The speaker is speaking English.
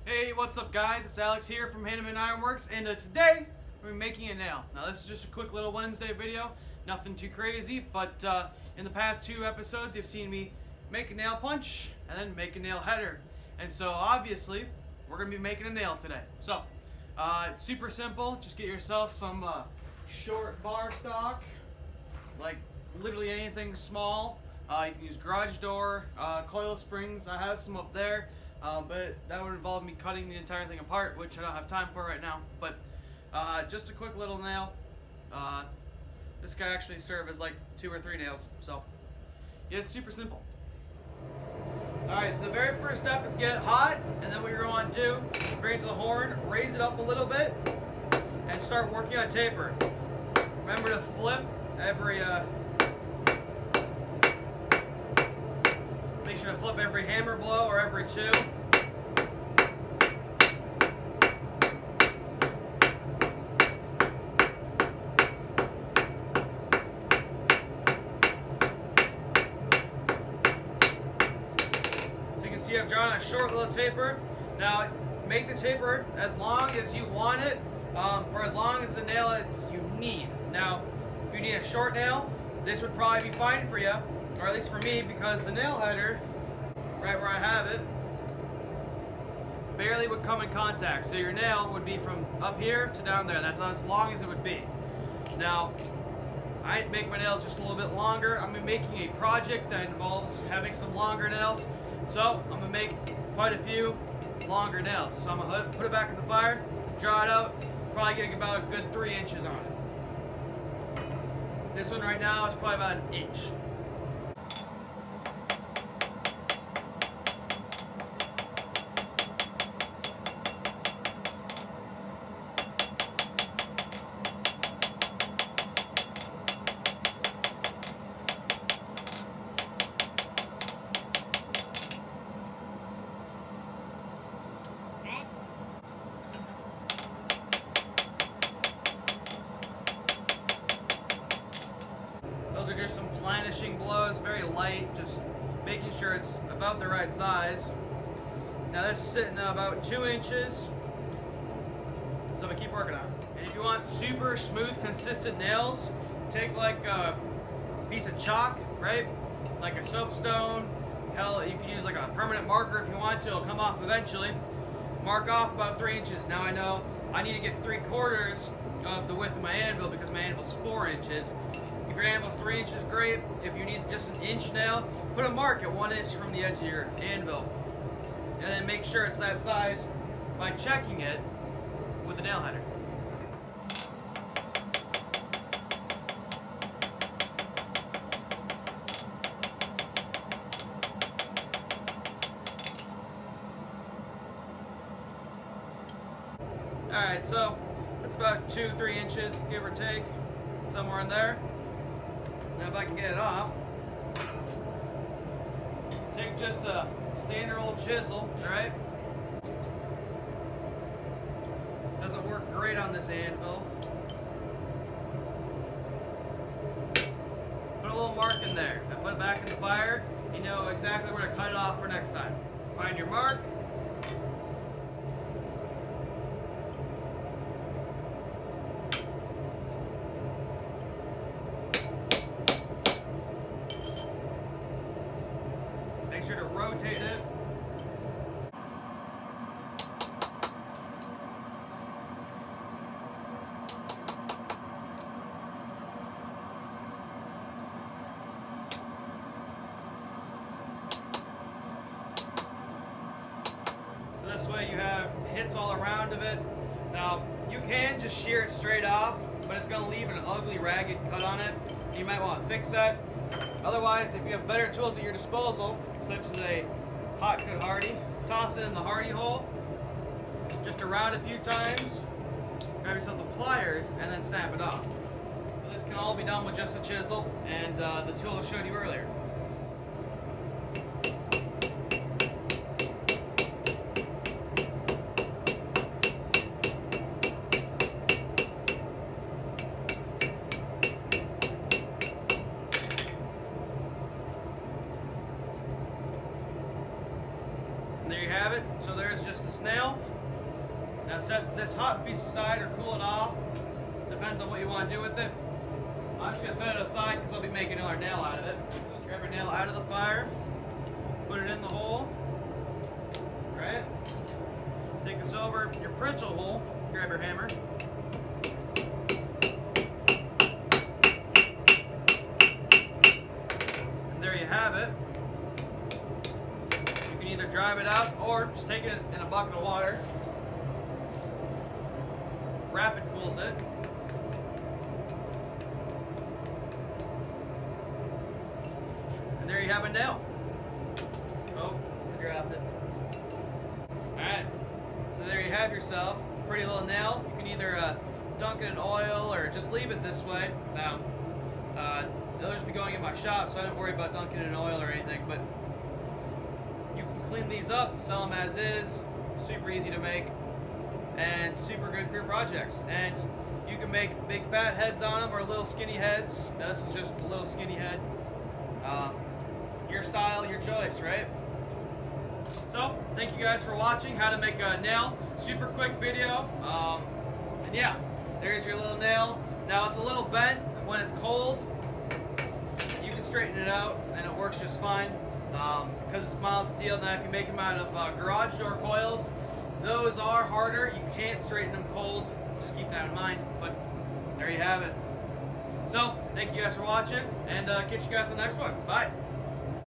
Hey, what's up guys? It's Alex here from Hannemann Ironworks, and today we're making a nail. Now this is just a quick little Wednesday video, nothing too crazy, but in the past 2 episodes you've seen me make a nail punch and then make a nail header. And so obviously we're going to be making a nail today. So it's super simple. Just get yourself some short bar stock, like literally anything small. You can use garage door, coil springs. I have some up there. But that would involve me cutting the entire thing apart, which I don't have time for right now. But just a quick little nail. This guy actually served as like 2 or 3 nails. So yeah, it's super simple. Alright, so the very first step is get it hot, and then what you're going to do, bring it to the horn, raise it up a little bit, and start working on taper. Remember to flip every make sure to flip every hammer blow or every 2. So you can see I've drawn a short little taper. Now make the taper as long as you want it, for as long as the nail is you need. Now if you need a short nail, this would probably be fine for you, or at least for me, because the nail header, right where I have it, barely would come in contact. So your nail would be from up here to down there. That's as long as it would be. Now, I make my nails just a little bit longer. I'm making a project that involves having some longer nails. So I'm gonna make quite a few longer nails. So I'm gonna put it back in the fire, draw it out, probably getting about a good 3 inches on it. This one right now is probably about 1 inch. Those are just some planishing blows, very light, just making sure it's about the right size. Now this is sitting at about 2 inches, so I'm gonna keep working on it. And if you want super smooth, consistent nails, take like a piece of chalk, right? Like a soapstone. Hell, you can use like a permanent marker if you want to, it'll come off eventually. Mark off about 3 inches. Now I know I need to get 3/4 of the width of my anvil because my anvil's 4 inches. If your anvil's 3 inches, great. If you need just an inch nail, put a mark at 1 inch from the edge of your anvil. And then make sure it's that size by checking it with the nail header. Alright, so that's about 2-3 inches, give or take, somewhere in there. Now if I can get it off, take just a standard old chisel, alright? Doesn't work great on this anvil. Put a little mark in there and put it back in the fire. You know exactly where to cut it off for next time. Find your mark. Make sure to rotate it. So this way you have hits all around of it. Now you can just shear it straight off, but it's going to leave an ugly ragged cut on it. You might want to fix that. Otherwise, if you have better tools at your disposal, such as a hot good hardy, toss it in the hardy hole, just around a few times, grab yourself some pliers, and then snap it off. So this can all be done with just a chisel and the tool I showed you earlier. And there you have it. So there's just the nail. Now set this hot piece aside or cool it off. Depends on what you want to do with it. I'm just going to set it aside because I'll be making another nail out of it. Grab your nail out of the fire. Put it in the hole. Right? Take this over your Pritchel hole. Grab your hammer. And there you have it. You can either drive it out or just take it in a bucket of water. Rapid cools it. And there you have a nail. Oh, I dropped it. Alright, so there you have yourself a pretty little nail. You can either dunk it in oil or just leave it this way. Now, it'll just be going in my shop, so I don't worry about dunking it in oil or anything, but you can clean these up, sell them as is, super easy to make, and super good for your projects. And you can make big fat heads on them or little skinny heads. Now, this was just a little skinny head. Your style, your choice, right? So, thank you guys for watching how to make a nail. Super quick video. And yeah, there's your little nail. Now it's a little bent. When it's cold, you can straighten it out and it works just fine. Because it's mild steel. Now if you make them out of garage door coils, those are harder. You can't straighten them cold. Just keep that in mind. But there you have it. So, thank you guys for watching, and catch you guys on the next one. Bye.